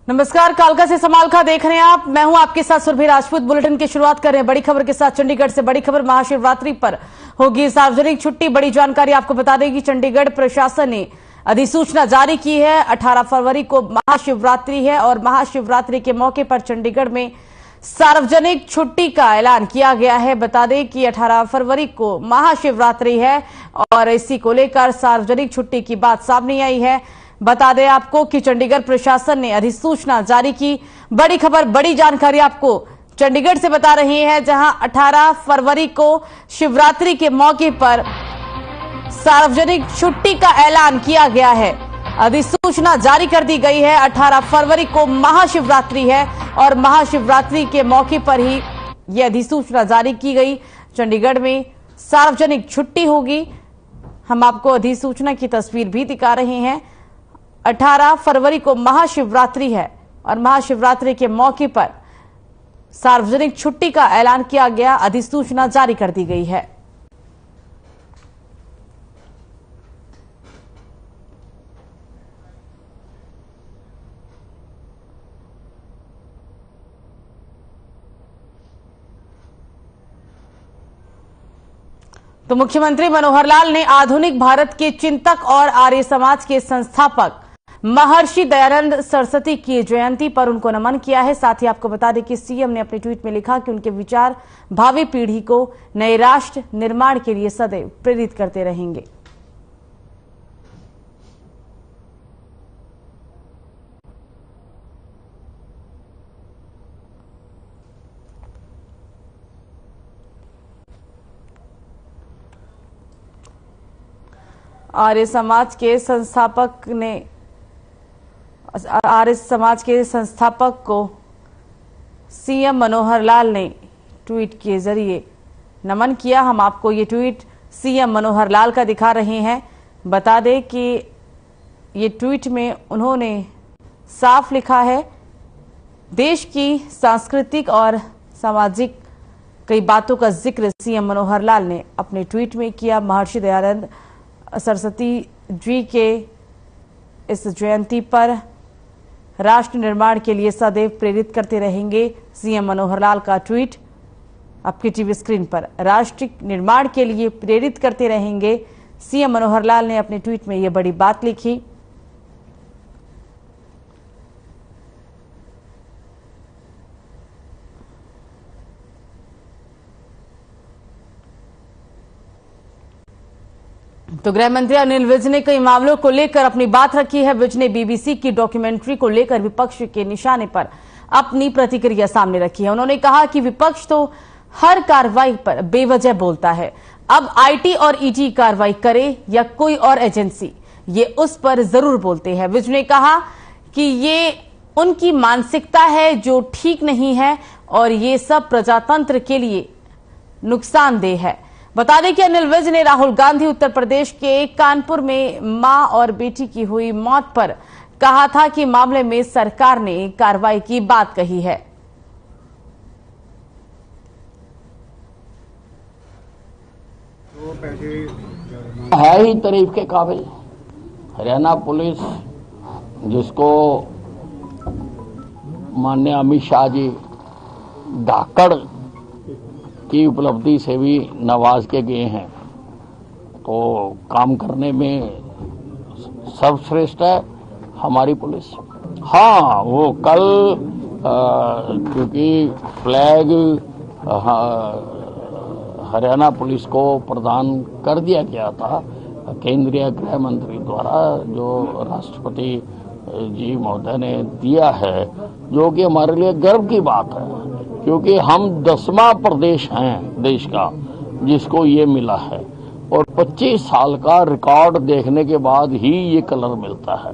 नमस्कार, कालका से समालखा देख रहे हैं आप। मैं हूं आपके साथ सुरभि राजपूत। बुलेटिन की शुरुआत कर रहे हैं बड़ी खबर के साथ। चंडीगढ़ से बड़ी खबर, महाशिवरात्रि पर होगी सार्वजनिक छुट्टी। बड़ी जानकारी आपको बता दें कि चंडीगढ़ प्रशासन ने अधिसूचना जारी की है। 18 फरवरी को महाशिवरात्रि है और महाशिवरात्रि के मौके पर चंडीगढ़ में सार्वजनिक छुट्टी का ऐलान किया गया है। बता दें कि 18 फरवरी को महाशिवरात्रि है और इसी को लेकर सार्वजनिक छुट्टी की बात सामने आई है। बता दें आपको कि चंडीगढ़ प्रशासन ने अधिसूचना जारी की। बड़ी खबर, बड़ी जानकारी आपको चंडीगढ़ से बता रही है, जहां 18 फरवरी को शिवरात्रि के मौके पर सार्वजनिक छुट्टी का ऐलान किया गया है। अधिसूचना जारी कर दी गई है। 18 फरवरी को महाशिवरात्रि है और महाशिवरात्रि के मौके पर ही यह अधिसूचना जारी की गई। चंडीगढ़ में सार्वजनिक छुट्टी होगी। हम आपको अधिसूचना की तस्वीर भी दिखा रहे हैं। 18 फरवरी को महाशिवरात्रि है और महाशिवरात्रि के मौके पर सार्वजनिक छुट्टी का ऐलान किया गया। अधिसूचना जारी कर दी गई है। तो मुख्यमंत्री मनोहर लाल ने आधुनिक भारत के चिंतक और आर्य समाज के संस्थापक महर्षि दयानंद सरस्वती की जयंती पर उनको नमन किया है। साथ ही आपको बता दें कि सीएम ने अपने ट्वीट में लिखा कि उनके विचार भावी पीढ़ी को नए राष्ट्र निर्माण के लिए सदैव प्रेरित करते रहेंगे। आर्य समाज के संस्थापक को सीएम मनोहर लाल ने ट्वीट के जरिए नमन किया। हम आपको ये ट्वीट सीएम मनोहर लाल का दिखा रहे हैं। बता दें कि ये ट्वीट में उन्होंने साफ लिखा है, देश की सांस्कृतिक और सामाजिक कई बातों का जिक्र सीएम मनोहर लाल ने अपने ट्वीट में किया। महर्षि दयानंद सरस्वती जी के इस जयंती पर राष्ट्र निर्माण के लिए सदैव प्रेरित करते रहेंगे। सीएम मनोहर लाल का ट्वीट आपकी टीवी स्क्रीन पर। राष्ट्र निर्माण के लिए प्रेरित करते रहेंगे, सीएम मनोहर लाल ने अपने ट्वीट में यह बड़ी बात लिखी। तो गृह मंत्री अनिल विज ने कई मामलों को लेकर अपनी बात रखी है। विज ने बीबीसी की डॉक्यूमेंट्री को लेकर विपक्ष के निशाने पर अपनी प्रतिक्रिया सामने रखी है। उन्होंने कहा कि विपक्ष तो हर कार्रवाई पर बेवजह बोलता है। अब आईटी और ईडी कार्रवाई करे या कोई और एजेंसी, ये उस पर जरूर बोलते हैं। विज ने कहा कि ये उनकी मानसिकता है जो ठीक नहीं है और ये सब प्रजातंत्र के लिए नुकसानदेह है। बता दें कि अनिल विज ने राहुल गांधी उत्तर प्रदेश के कानपुर में मां और बेटी की हुई मौत पर कहा था कि मामले में सरकार ने कार्रवाई की बात कही है। है ही तारीफ के काबिल हरियाणा पुलिस, जिसको माननीय अमित शाह जी धाकड़ की उपलब्धि से भी नवाज के गए हैं, तो काम करने में सर्वश्रेष्ठ है हमारी पुलिस। हाँ, वो कल क्योंकि फ्लैग हरियाणा पुलिस को प्रदान कर दिया गया था केंद्रीय गृह मंत्री द्वारा, जो राष्ट्रपति जी महोदय ने दिया है, जो कि हमारे लिए गर्व की बात है, क्योंकि हम 10वां प्रदेश हैं देश का जिसको ये मिला है और 25 साल का रिकॉर्ड देखने के बाद ही ये कलर मिलता है।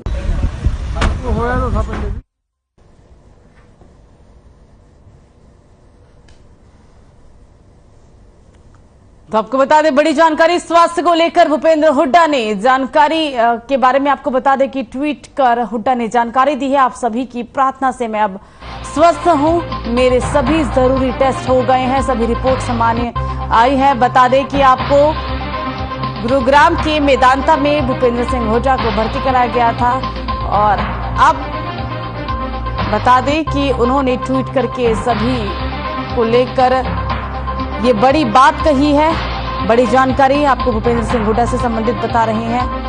तो आपको बता दें बड़ी जानकारी स्वास्थ्य को लेकर भूपेंद्र हुड्डा ने जानकारी के बारे में आपको बता दें कि ट्वीट कर हुड्डा ने जानकारी दी है। आप सभी की प्रार्थना से मैं अब स्वस्थ हूं, मेरे सभी जरूरी टेस्ट हो गए हैं, सभी रिपोर्ट सामान्य आई है। बता दें कि आपको गुरुग्राम के मेदांता में भूपेंद्र सिंह हुड्डा को भर्ती कराया गया था और अब बता दें कि उन्होंने ट्वीट करके सभी को लेकर ये बड़ी बात कही है। बड़ी जानकारी आपको भूपेंद्र सिंह हुड्डा से संबंधित बता रहे हैं।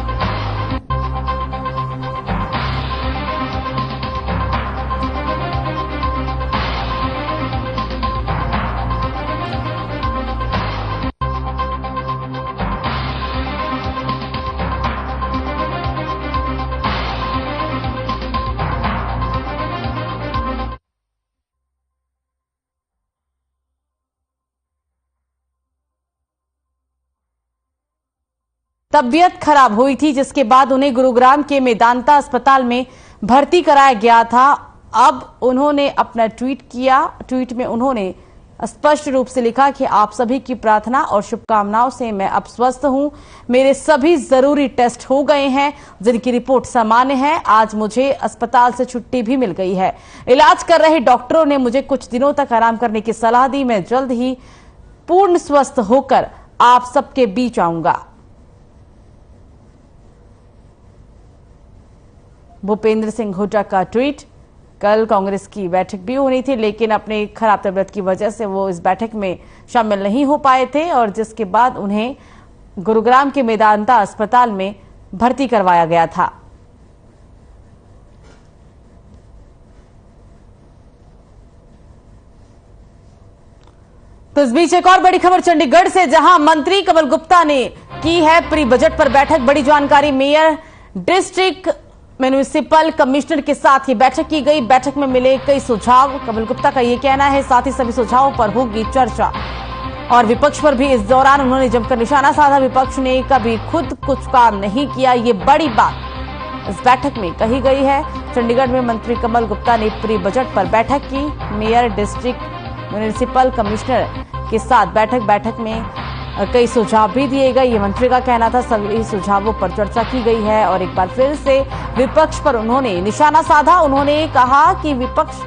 तबीयत खराब हुई थी, जिसके बाद उन्हें गुरुग्राम के मेदांता अस्पताल में भर्ती कराया गया था। अब उन्होंने अपना ट्वीट किया। ट्वीट में उन्होंने स्पष्ट रूप से लिखा कि आप सभी की प्रार्थना और शुभकामनाओं से मैं अब स्वस्थ हूं। मेरे सभी जरूरी टेस्ट हो गए हैं, जिनकी रिपोर्ट सामान्य है। आज मुझे अस्पताल से छुट्टी भी मिल गई है। इलाज कर रहे डॉक्टरों ने मुझे कुछ दिनों तक आराम करने की सलाह दी। मैं जल्द ही पूर्ण स्वस्थ होकर आप सबके बीच आऊंगा। भूपेंद्र सिंह हुड्डा का ट्वीट। कल कांग्रेस की बैठक भी होनी थी, लेकिन अपनी खराब तबीयत की वजह से वो इस बैठक में शामिल नहीं हो पाए थे और जिसके बाद उन्हें गुरुग्राम के मेदांता अस्पताल में भर्ती करवाया गया था। तो इस बीच एक और बड़ी खबर चंडीगढ़ से, जहां मंत्री कमल गुप्ता ने की है प्री बजट पर बैठक। बड़ी जानकारी, मेयर, डिस्ट्रिक्ट म्युनिसिपल कमिश्नर के साथ ये बैठक की गई। बैठक में मिले कई सुझाव। कमल गुप्ता का ये कहना है, साथ ही सभी सुझावों पर होगी चर्चा। और विपक्ष पर भी इस दौरान उन्होंने जमकर निशाना साधा। विपक्ष ने कभी खुद कुछ काम नहीं किया, ये बड़ी बात इस बैठक में कही गई है। चंडीगढ़ में मंत्री कमल गुप्ता ने प्री बजट पर बैठक की। मेयर, डिस्ट्रिक्ट म्युनिसिपल कमिश्नर के साथ बैठक में कई सुझाव भी दिए गए। ये मंत्री का कहना था। सभी सुझावों पर चर्चा की गई है और एक बार फिर से विपक्ष पर उन्होंने निशाना साधा। उन्होंने कहा कि विपक्ष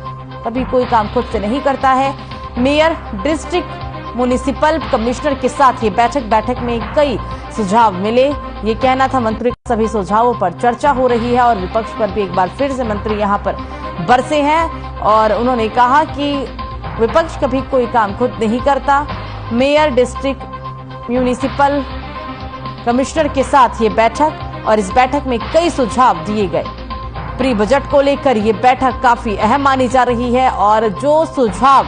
कभी कोई काम खुद से नहीं करता है। मेयर, डिस्ट्रिक्ट म्युनिसिपल कमिश्नर के साथ ये बैठक में कई सुझाव मिले। ये कहना था मंत्री का। सभी सुझावों पर चर्चा हो रही है और विपक्ष पर भी एक बार फिर से मंत्री यहां पर बरसे हैं और उन्होंने कहा कि विपक्ष कभी कोई काम खुद नहीं करता। मेयर, डिस्ट्रिक्ट म्युनिसिपल कमिश्नर के साथ ये बैठक और इस बैठक में कई सुझाव दिए गए। प्री बजट को लेकर ये बैठक काफी अहम मानी जा रही है और जो सुझाव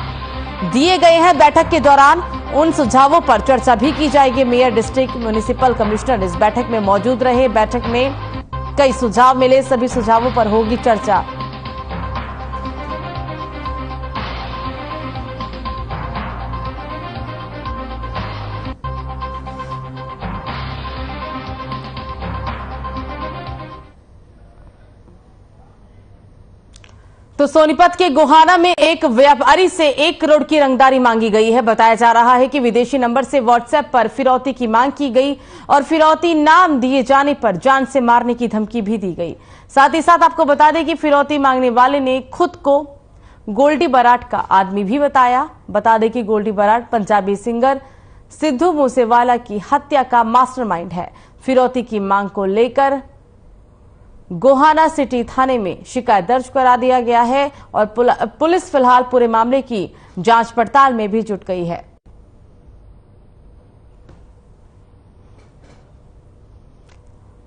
दिए गए हैं बैठक के दौरान, उन सुझावों पर चर्चा भी की जाएगी। मेयर, डिस्ट्रिक्ट म्युनिसिपल कमिश्नर इस बैठक में मौजूद रहे। बैठक में कई सुझाव मिले, सभी सुझावों पर होगी चर्चा। तो सोनीपत के गोहाना में एक व्यापारी से 1 करोड़ की रंगदारी मांगी गई है। बताया जा रहा है कि विदेशी नंबर से व्हाट्सएप पर फिरौती की मांग की गई और फिरौती नाम दिए जाने पर जान से मारने की धमकी भी दी गई। साथ ही साथ आपको बता दें कि फिरौती मांगने वाले ने खुद को गोल्डी बराड का आदमी भी बताया। बता दें कि गोल्डी बराड पंजाबी सिंगर सिद्धू मूसेवाला की हत्या का मास्टरमाइंड है। फिरौती की मांग को लेकर गोहाना सिटी थाने में शिकायत दर्ज करा दिया गया है और पुलिस फिलहाल पूरे मामले की जांच पड़ताल में भी जुट गई है।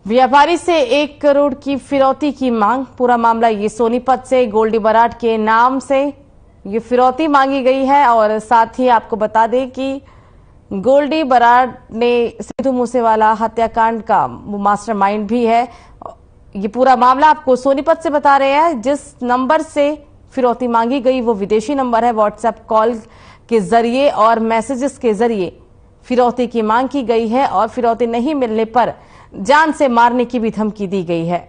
व्यापारी से 1 करोड़ की फिरौती की मांग। पूरा मामला ये सोनीपत से गोल्डी बराड के नाम से ये फिरौती मांगी गई है और साथ ही आपको बता दें कि गोल्डी बराड ने सिद्धू मूसेवाला हत्याकांड का मास्टरमाइंड भी है। ये पूरा मामला आपको सोनीपत से बता रहे हैं। जिस नंबर से फिरौती मांगी गई वो विदेशी नंबर है। व्हाट्सएप कॉल के जरिए और मैसेजेस के जरिए फिरौती की मांग की गई है और फिरौती नहीं मिलने पर जान से मारने की भी धमकी दी गई है।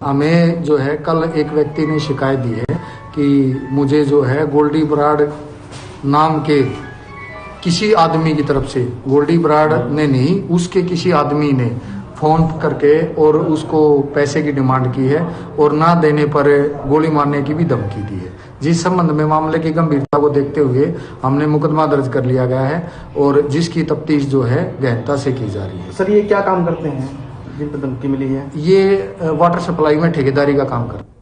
हमें जो है कल एक व्यक्ति ने शिकायत दी है कि मुझे जो है गोल्डी बराड नाम के किसी आदमी की तरफ से, गोल्डी बराड ने नहीं, उसके किसी आदमी ने फोन करके और उसको पैसे की डिमांड की है और ना देने पर गोली मारने की भी धमकी दी है। जिस संबंध में मामले की गंभीरता को देखते हुए हमने मुकदमा दर्ज कर लिया गया है और जिसकी तफ्तीश जो है गहनता से की जा रही है। सर, ये क्या काम करते हैं जिन पर धमकी मिली है? ये वाटर सप्लाई में ठेकेदारी का काम करते हैं।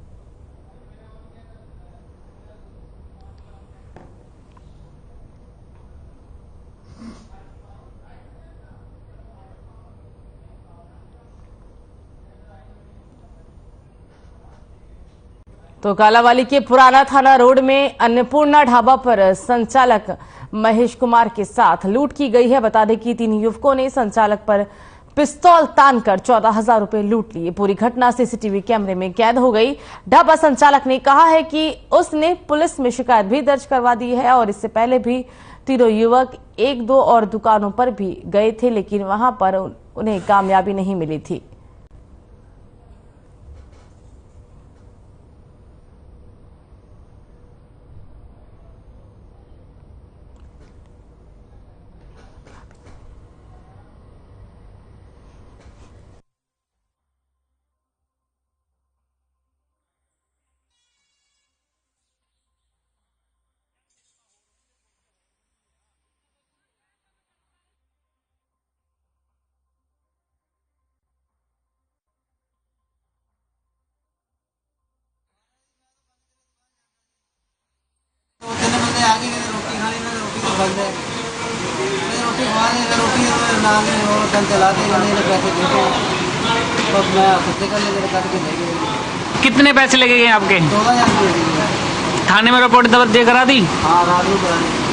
तो कालावाली के पुराना थाना रोड में अन्नपूर्णा ढाबा पर संचालक महेश कुमार के साथ लूट की गई है। बता दें कि 3 युवकों ने संचालक पर पिस्तौल तानकर 14,000 रुपए लूट लिए। पूरी घटना सीसीटीवी कैमरे में कैद हो गई। ढाबा संचालक ने कहा है कि उसने पुलिस में शिकायत भी दर्ज करवा दी है और इससे पहले भी तीनों युवक 1-2 और दुकानों पर भी गए थे, लेकिन वहां पर उन्हें कामयाबी नहीं मिली थी। आगे रोटी खानी, मैं रोटी तो बंद है, रोटी खाने रोटी नाम चलाते पैसे देते, तो मैं खुदे का लेकर काट के ले गए। कितने पैसे लगे गए आपके? 14,000 रुपये। थाने में रिपोर्ट दे करा दी? हाँ, रात में करा दी।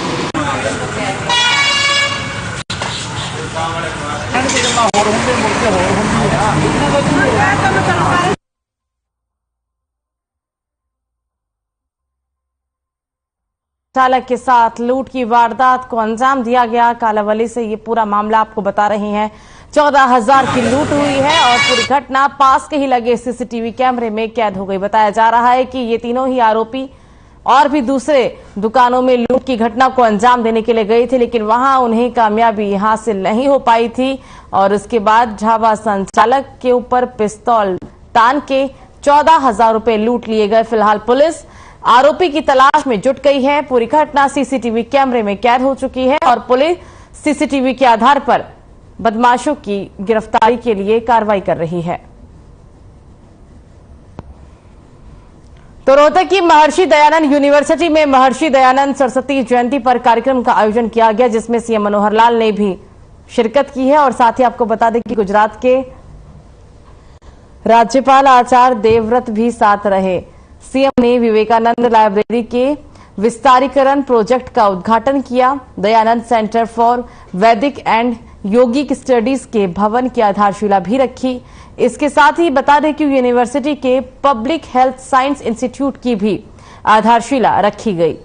चालक के साथ लूट की वारदात को अंजाम दिया गया। कालावली से ये पूरा मामला आपको बता रहे हैं। 14,000 की लूट हुई है और पूरी घटना पास के ही लगे सीसीटीवी कैमरे में कैद हो गई। बताया जा रहा है कि ये तीनों ही आरोपी और भी दूसरे दुकानों में लूट की घटना को अंजाम देने के लिए गए थे, लेकिन वहां उन्हें कामयाबी हासिल नहीं हो पाई थी और उसके बाद ढाबा संचालक के ऊपर पिस्तौल तान के 14,000 रुपए लूट लिए गए। फिलहाल पुलिस आरोपी की तलाश में जुट गई है। पूरी घटना सीसीटीवी कैमरे में कैद हो चुकी है और पुलिस सीसीटीवी के आधार पर बदमाशों की गिरफ्तारी के लिए कार्रवाई कर रही है। तो रोहतक की महर्षि दयानंद यूनिवर्सिटी में महर्षि दयानंद सरस्वती जयंती पर कार्यक्रम का आयोजन किया गया, जिसमें सीएम मनोहर लाल ने भी शिरकत की है। और साथ ही आपको बता दें कि गुजरात के राज्यपाल आचार्य देवव्रत भी साथ रहे। सीएम ने विवेकानंद लाइब्रेरी के विस्तारीकरण प्रोजेक्ट का उद्घाटन किया। दयानंद सेंटर फॉर वैदिक एंड योगिक स्टडीज के भवन की आधारशिला भी रखी। इसके साथ ही बता दें कि यूनिवर्सिटी के पब्लिक हेल्थ साइंस इंस्टीट्यूट की भी आधारशिला रखी गई।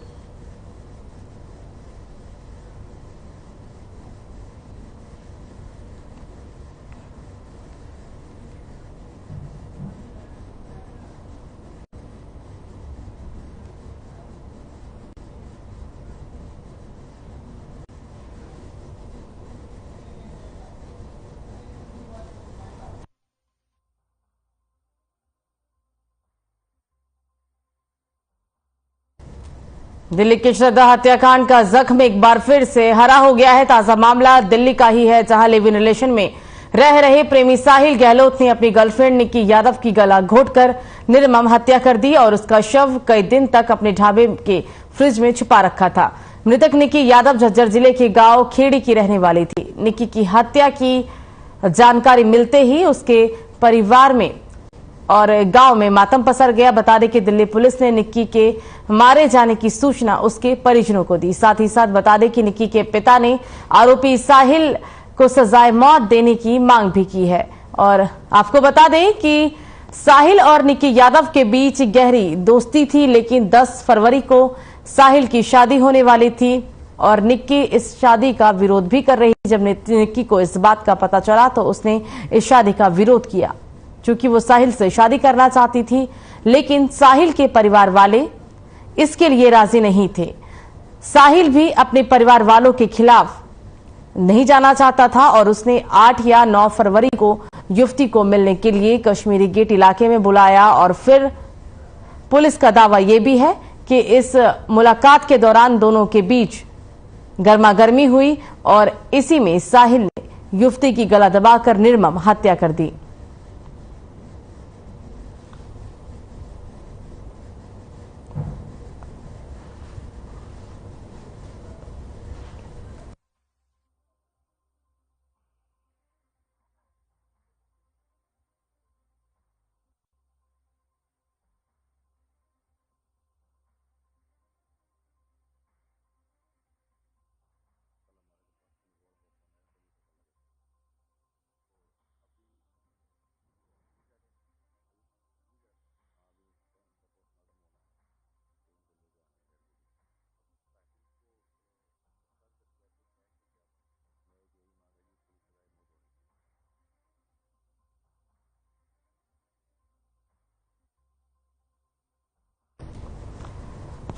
दिल्ली के श्रद्धा हत्याकांड का जख्म एक बार फिर से हरा हो गया है। ताजा मामला दिल्ली का ही है, जहां लिव इन रिलेशन में रह रहे प्रेमी साहिल गहलोत ने अपनी गर्लफ्रेंड निक्की यादव की गला घोटकर निर्मम हत्या कर दी और उसका शव कई दिन तक अपने ढाबे के फ्रिज में छुपा रखा था। मृतक निक्की यादव झज्जर जिले के गांव खेड़ी की रहने वाली थी। निक्की की हत्या की जानकारी मिलते ही उसके परिवार में और गांव में मातम पसर गया। बता दें कि दिल्ली पुलिस ने निक्की के मारे जाने की सूचना उसके परिजनों को दी। साथ ही साथ बता दें कि निक्की के पिता ने आरोपी साहिल को सजाए मौत देने की मांग भी की है। और आपको बता दें कि साहिल और निक्की यादव के बीच गहरी दोस्ती थी, लेकिन 10 फरवरी को साहिल की शादी होने वाली थी और निक्की इस शादी का विरोध भी कर रही थी। जब निक्की को इस बात का पता चला तो उसने इस शादी का विरोध किया, क्योंकि वो साहिल से शादी करना चाहती थी, लेकिन साहिल के परिवार वाले इसके लिए राजी नहीं थे। साहिल भी अपने परिवार वालों के खिलाफ नहीं जाना चाहता था और उसने 8 या 9 फरवरी को युवती को मिलने के लिए कश्मीरी गेट इलाके में बुलाया। और फिर पुलिस का दावा यह भी है कि इस मुलाकात के दौरान दोनों के बीच गर्मागर्मी हुई और इसी में साहिल ने युवती की गला दबाकर निर्मम हत्या कर दी।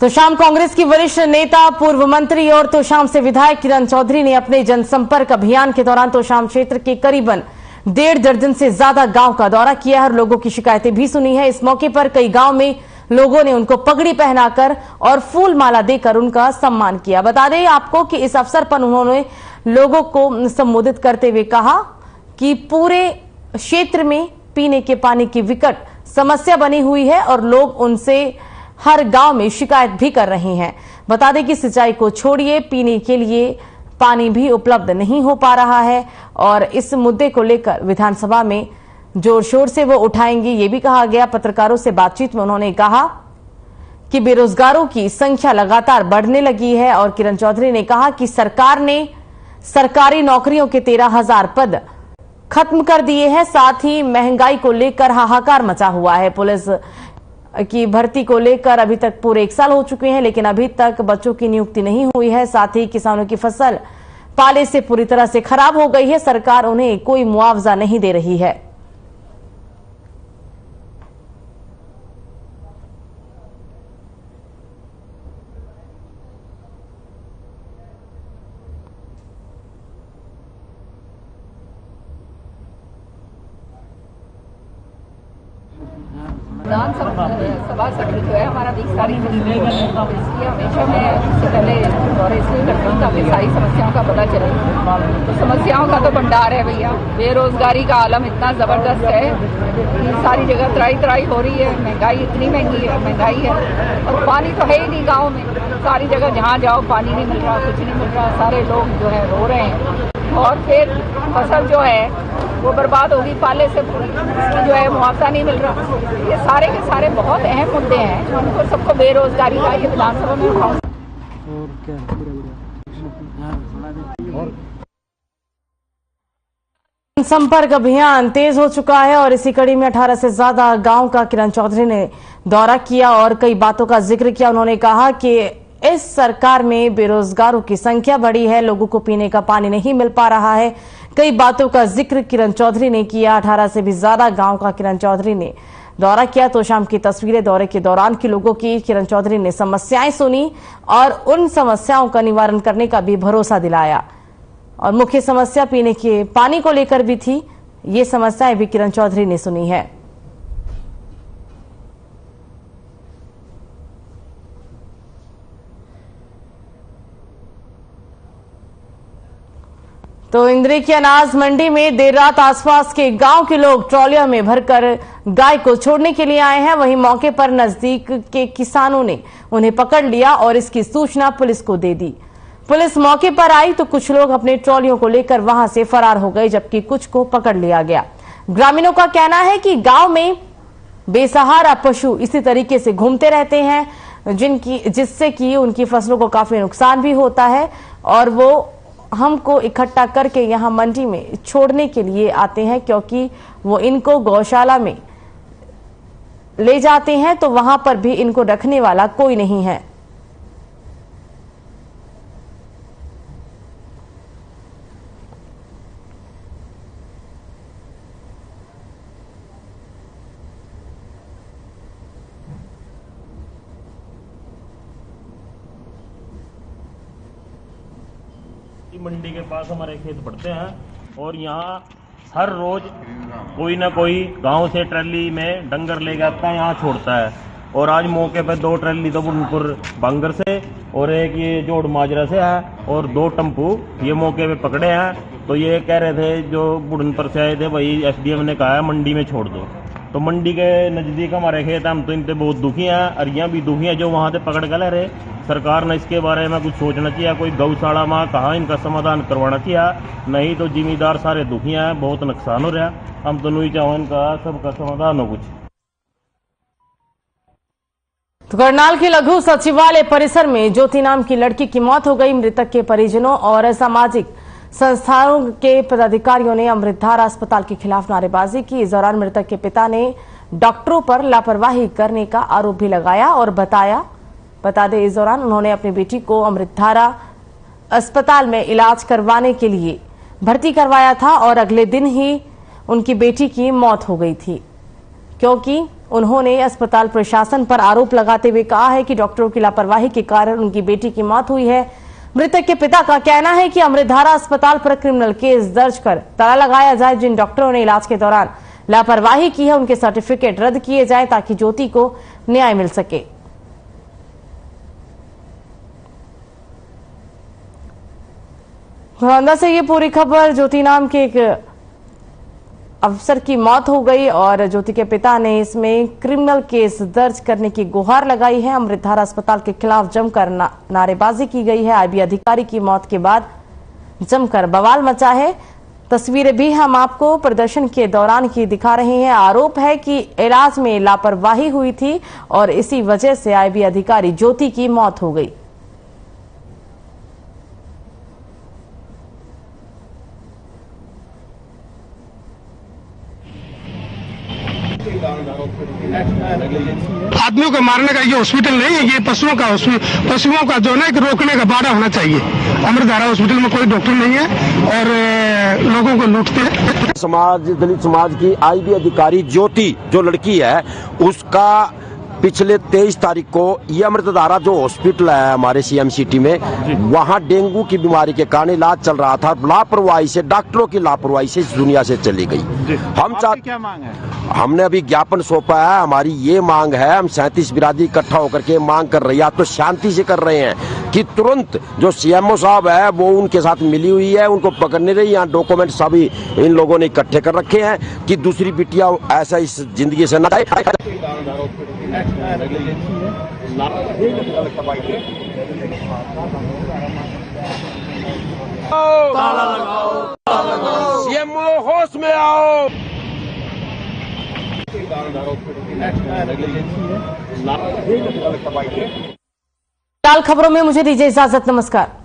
तोशाम कांग्रेस की वरिष्ठ नेता, पूर्व मंत्री और तोशाम से विधायक किरण चौधरी ने अपने जनसंपर्क अभियान के दौरान तोशाम क्षेत्र के करीबन 1.5 दर्जन से ज्यादा गांव का दौरा किया है और लोगों की शिकायतें भी सुनी है। इस मौके पर कई गांव में लोगों ने उनको पगड़ी पहनाकर और फूल माला देकर उनका सम्मान किया। बता दें आपको कि इस अवसर पर उन्होंने लोगों को संबोधित करते हुए कहा कि पूरे क्षेत्र में पीने के पानी की विकट समस्या बनी हुई है और लोग उनसे हर गांव में शिकायत भी कर रहे हैं। बता दें कि सिंचाई को छोड़िए, पीने के लिए पानी भी उपलब्ध नहीं हो पा रहा है और इस मुद्दे को लेकर विधानसभा में जोर शोर से वो उठाएंगे, ये भी कहा गया। पत्रकारों से बातचीत में उन्होंने कहा कि बेरोजगारों की संख्या लगातार बढ़ने लगी है और किरण चौधरी ने कहा कि सरकार ने सरकारी नौकरियों के 13,000 पद खत्म कर दिए हैं। साथ ही महंगाई को लेकर हाहाकार मचा हुआ है। पुलिस की भर्ती को लेकर अभी तक पूरे 1 साल हो चुके हैं, लेकिन अभी तक बच्चों की नियुक्ति नहीं हुई है। साथ ही किसानों की फसल पाले से पूरी तरह से खराब हो गई है। सरकार उन्हें कोई मुआवजा नहीं दे रही है। विधानसभा सत्र जो है हमारा 20 तारीख को इसलिए हमेशा मैं इससे पहले दौरे इसलिए करती हूँ ताकि सारी समस्याओं का पता चले। तो समस्याओं का तो भंडार है भैया। बेरोजगारी का आलम इतना जबरदस्त है कि सारी जगह त्राई हो रही है। महंगाई इतनी महंगाई है और पानी तो है ही नहीं गाँव में। सारी जगह जहाँ जाओ पानी नहीं मिल रहा, कुछ नहीं मिल रहा। सारे लोग जो है रो रहे हैं और फिर फसल जो है वो बर्बाद होगी, पाले से जो है मुआवजा नहीं मिल रहा। ये सारे के सारे बहुत अहम मुद्दे हैं, उनको सबको बेरोजगारी का ये विधानसभा में उठाऊं। संपर्क अभियान तेज हो चुका है और इसी कड़ी में 18 से ज्यादा गांव का किरण चौधरी ने दौरा किया और कई बातों का जिक्र किया। उन्होंने कहा कि इस सरकार में बेरोजगारों की संख्या बढ़ी है, लोगों को पीने का पानी नहीं मिल पा रहा है। कई बातों का जिक्र किरण चौधरी ने किया। 18 से भी ज्यादा गांव का किरण चौधरी ने दौरा किया। तोशाम की तस्वीरें दौरे के दौरान की लोगों की। किरण चौधरी ने समस्याएं सुनी और उन समस्याओं का निवारण करने का भी भरोसा दिलाया और मुख्य समस्या पीने के पानी को लेकर भी थी। ये समस्याएं भी किरण चौधरी ने सुनी है। तो इंद्री की अनाज मंडी में देर रात आसपास के गांव के लोग ट्रॉलियों में भरकर गाय को छोड़ने के लिए आए हैं। वहीं मौके पर नजदीक के किसानों ने उन्हें पकड़ लिया और इसकी सूचना पुलिस को दे दी। पुलिस मौके पर आई तो कुछ लोग अपने ट्रॉलियों को लेकर वहां से फरार हो गए, जबकि कुछ को पकड़ लिया गया। ग्रामीणों का कहना है कि गांव में बेसहारा पशु इसी तरीके से घूमते रहते हैं, जिससे कि उनकी फसलों को काफी नुकसान भी होता है और वो हमको इकट्ठा करके यहाँ मंडी में छोड़ने के लिए आते हैं, क्योंकि वो इनको गौशाला में ले जाते हैं तो वहां पर भी इनको रखने वाला कोई नहीं है। मंडी के पास हमारे खेत पड़ते हैं और यहाँ हर रोज कोई ना कोई गांव से ट्रैली में डंगर ले जाता है, यहाँ छोड़ता है। और आज मौके पर 2 ट्रैली तो बुरनपुर बांगर से और एक ये जोड़ माजरा से है और 2 टम्पू ये मौके पे पकड़े हैं। तो ये कह रहे थे जो बुरनपुर से आए थे, वही एसडीएम ने कहा है मंडी में छोड़ दो। तो मंडी के नज़दीक हमारे खेत हम तो इनसे बहुत दुखी हैं, अरियाँ भी दुखी हैं जो वहाँ से पकड़ कर ले रहे। सरकार ने इसके बारे में कुछ सोचना चाहिए, कोई गौशाला में कहाँ इनका समाधान करवाना चाहिए, नहीं तो जिम्मेदार सारे दुखी हैं, बहुत नुकसान हो रहा है। हम तो नहीं चाहो इनका सबका समाधान हो कुछ। तो करनाल के लघु सचिवालय परिसर में ज्योति नाम की लड़की की मौत हो गई। मृतक के परिजनों और सामाजिक संस्थाओं के पदाधिकारियों ने अमृतधारा अस्पताल के खिलाफ नारेबाजी की। इस दौरान मृतक के पिता ने डॉक्टरों पर लापरवाही करने का आरोप भी लगाया और बता दें इस दौरान उन्होंने अपनी बेटी को अमृतधारा अस्पताल में इलाज करवाने के लिए भर्ती करवाया था और अगले दिन ही उनकी बेटी की मौत हो गई थी, क्योंकि उन्होंने अस्पताल प्रशासन पर आरोप लगाते हुए कहा है कि डॉक्टरों की लापरवाही के कारण उनकी बेटी की मौत हुई है। मृतक के पिता का कहना है कि अमृतधारा अस्पताल पर क्रिमिनल केस दर्ज कर ताला लगाया जाए। जिन डॉक्टरों ने इलाज के दौरान लापरवाही की है उनके सर्टिफिकेट रद्द किए जाए ताकि ज्योति को न्याय मिल सके। घरौंदा से ये पूरी खबर। ज्योति नाम के एक अफसर की मौत हो गई और ज्योति के पिता ने इसमें क्रिमिनल केस दर्ज करने की गुहार लगाई है। अमृतधारा अस्पताल के खिलाफ जमकर नारेबाजी की गई है। आईबी अधिकारी की मौत के बाद जमकर बवाल मचा है। तस्वीरें भी हम आपको प्रदर्शन के दौरान की दिखा रहे हैं। आरोप है कि इलाज में लापरवाही हुई थी और इसी वजह से आईबी अधिकारी ज्योति की मौत हो गई। आदमियों को मारने का ये हॉस्पिटल नहीं है, ये पशुओं का जो है ना रोकने का बाड़ा होना चाहिए। अमृतधारा हॉस्पिटल में कोई डॉक्टर नहीं है और लोगों को लूटते हैं। दलित समाज की आईबी अधिकारी ज्योति जो लड़की है उसका पिछले 23 तारीख को ये अमृतधारा जो हॉस्पिटल है हमारे सीएम सिटी में, वहाँ डेंगू की बीमारी के कारण इलाज चल रहा था। लापरवाही से, डॉक्टरों की लापरवाही से इस दुनिया से चली गई। हम चाहते, क्या मांग है? हमने अभी ज्ञापन सौंपा है। हमारी ये मांग है, हम 37 बिरादरी इकट्ठा होकर के मांग कर रही है, तो शांति से कर रहे हैं कि तुरंत जो सीएमओ साहब है वो उनके साथ मिली हुई है, उनको पकड़ने रही। यहाँ डॉक्यूमेंट सभी इन लोगों ने इकट्ठे कर रखे हैं कि दूसरी बिटिया ऐसा इस जिंदगी से न जाए। सीएमओ होश में आओ। फिलहाल खबरों में मुझे दीजिए इजाजत। नमस्कार।